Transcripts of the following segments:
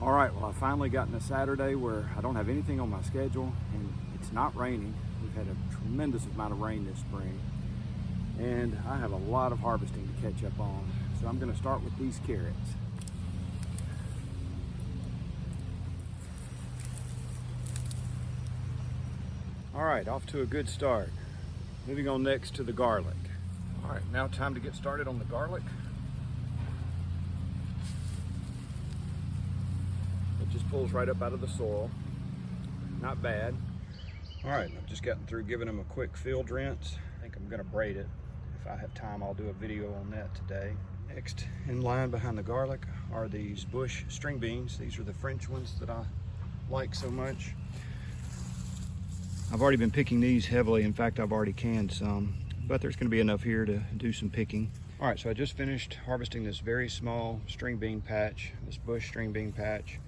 All right, well, I finally gotten a Saturday where I don't have anything on my schedule and it's not raining. We've had a tremendous amount of rain this spring and I have a lot of harvesting to catch up on. So I'm gonna start with these carrots. All right, off to a good start. Moving on next to the garlic. All right, now time to get started on the garlic. It just pulls right up out of the soil. Not bad. All right, I've just gotten through giving them a quick field rinse. I think I'm gonna braid it. If I have time, I'll do a video on that today. Next in line behind the garlic are these bush string beans. These are the French ones that I like so much. I've already been picking these heavily. In fact, I've already canned some, but there's gonna be enough here to do some picking. All right, so I just finished harvesting this very small string bean patch, this bush string bean patch.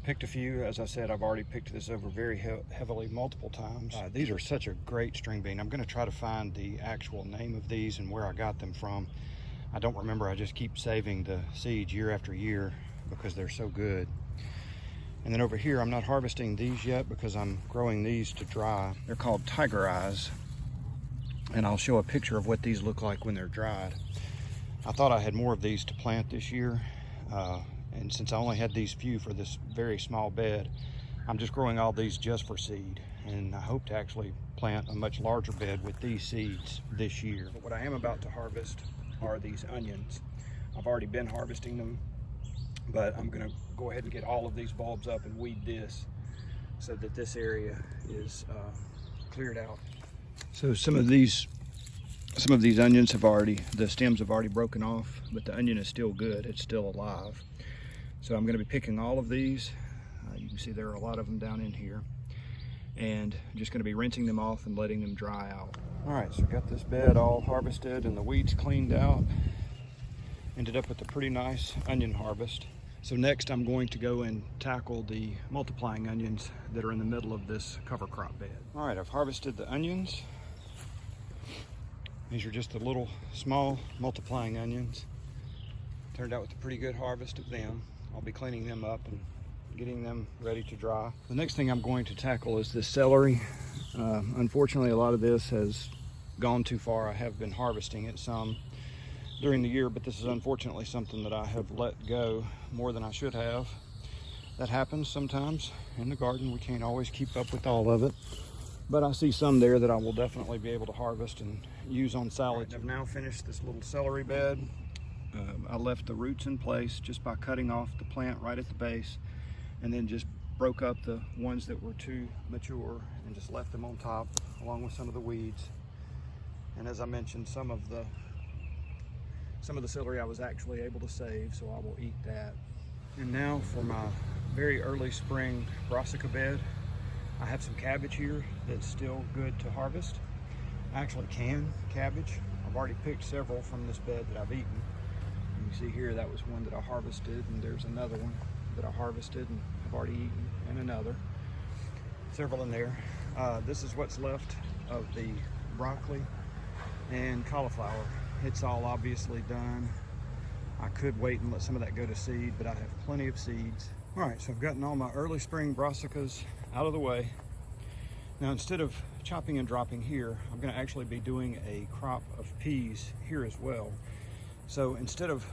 Picked a few. As I said, I've already picked this over very heavily multiple times. These are such a great string bean. I'm gonna try to find the actual name of these and where I got them from. I don't remember. I just keep saving the seeds year after year because they're so good. And then over here, I'm not harvesting these yet because I'm growing these to dry. They're called tiger eyes. And I'll show a picture of what these look like when they're dried. I thought I had more of these to plant this year. And since I only had these few for this very small bed, I'm just growing all these just for seed. And I hope to actually plant a much larger bed with these seeds this year. But what I am about to harvest are these onions. I've already been harvesting them, but I'm gonna go ahead and get all of these bulbs up and weed this so that this area is cleared out. So some of these onions the stems have already broken off, but the onion is still good, it's still alive. So I'm gonna be picking all of these. You can see there are a lot of them down in here. And I'm just gonna be rinsing them off and letting them dry out. All right, so I got this bed all harvested and the weeds cleaned out. Ended up with a pretty nice onion harvest. So next I'm going to go and tackle the multiplying onions that are in the middle of this cover crop bed. All right, I've harvested the onions. These are just the little small multiplying onions. Turned out with a pretty good harvest of them. I'll be cleaning them up and getting them ready to dry. The next thing I'm going to tackle is this celery. Unfortunately, a lot of this has gone too far. I have been harvesting it some during the year, but this is unfortunately something that I have let go more than I should have. That happens sometimes in the garden. We can't always keep up with all of it, but I see some there that I will definitely be able to harvest and use on salads. I've now finished this little celery bed. I left the roots in place just by cutting off the plant right at the base, and then just broke up the ones that were too mature and just left them on top along with some of the weeds. And as I mentioned, some of the celery I was actually able to save, so I will eat that. And now for my very early spring brassica bed. I have some cabbage here that's still good to harvest. I actually can cabbage. I've already picked several from this bed that I've eaten. And you see here, that was one that I harvested, and there's another one that I harvested and have already eaten, and another. Several in there. This is what's left of the broccoli and cauliflower. It's all obviously done. I could wait and let some of that go to seed, but I have plenty of seeds. All right, so I've gotten all my early spring brassicas out of the way. Now, instead of chopping and dropping here, I'm gonna actually be doing a crop of peas here as well. So instead of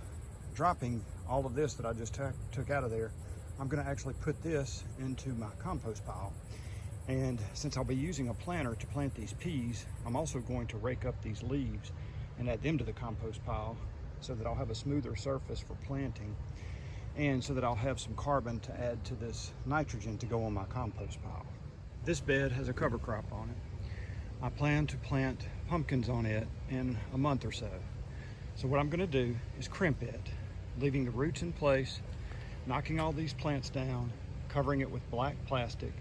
dropping all of this that I just took out of there, I'm gonna actually put this into my compost pile. And since I'll be using a planter to plant these peas, I'm also going to rake up these leaves and add them to the compost pile so that I'll have a smoother surface for planting, and so that I'll have some carbon to add to this nitrogen to go on my compost pile. This bed has a cover crop on it. I plan to plant pumpkins on it in a month or so. So what I'm gonna do is crimp it, leaving the roots in place, knocking all these plants down, covering it with black plastic,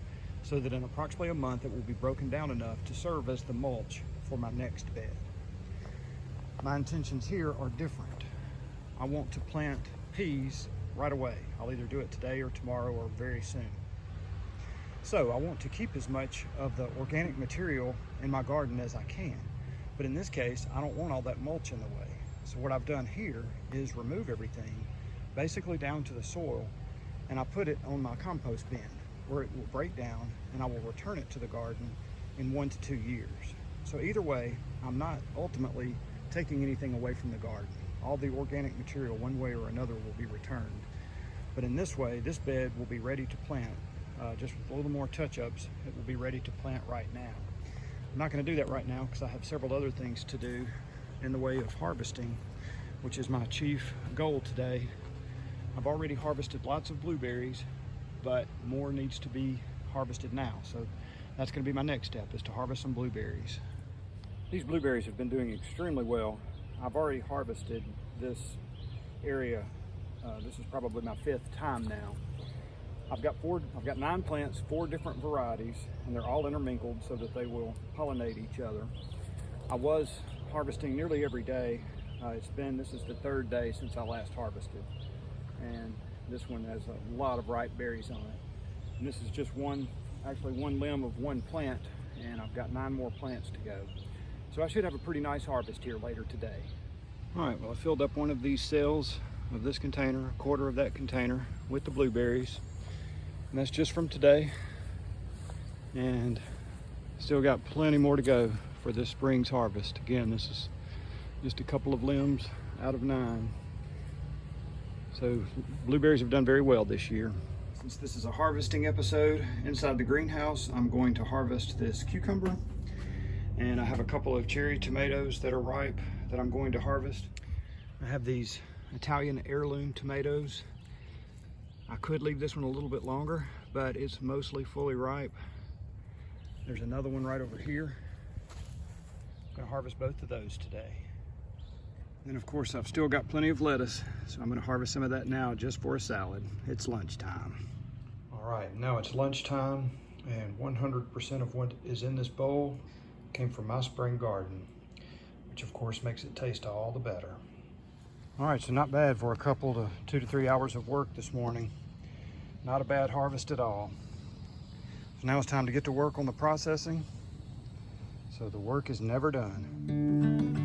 so that in approximately a month it will be broken down enough to serve as the mulch for my next bed. My intentions here are different. I want to plant peas right away. I'll either do it today or tomorrow or very soon. So I want to keep as much of the organic material in my garden as I can. But in this case, I don't want all that mulch in the way. So what I've done here is remove everything, basically down to the soil, and I put it on my compost bin where it will break down and I will return it to the garden in 1 to 2 years. So either way, I'm not ultimately taking anything away from the garden. All the organic material, one way or another, will be returned. But in this way, this bed will be ready to plant. Just with a little more touch-ups, it will be ready to plant right now. I'm not going to do that right now because I have several other things to do in the way of harvesting, which is my chief goal today. I've already harvested lots of blueberries, but more needs to be harvested now. So that's going to be my next step, is to harvest some blueberries. These blueberries have been doing extremely well. I've already harvested this area. This is probably my 5th time now. I've got 9 plants, 4 different varieties, and they're all intermingled so that they will pollinate each other. I was harvesting nearly every day. This is the 3rd day since I last harvested. And this one has a lot of ripe berries on it. And this is just actually one limb of one plant, and I've got 9 more plants to go. So I should have a pretty nice harvest here later today. All right, well, I filled up one of these cells of this container, a quarter of that container, with the blueberries. And that's just from today. And still got plenty more to go for this spring's harvest. Again, this is just a couple of limbs out of 9. So blueberries have done very well this year. Since this is a harvesting episode inside the greenhouse, I'm going to harvest this cucumber. And I have a couple of cherry tomatoes that are ripe that I'm going to harvest. I have these Italian heirloom tomatoes. I could leave this one a little bit longer, but it's mostly fully ripe. There's another one right over here. I'm gonna harvest both of those today. And of course, I've still got plenty of lettuce, so I'm gonna harvest some of that now just for a salad. It's lunchtime. All right, now it's lunchtime, and 100% of what is in this bowl came from my spring garden, which of course makes it taste all the better. All right, so not bad for a couple to 2 to 3 hours of work this morning. Not a bad harvest at all. So now it's time to get to work on the processing, so the work is never done.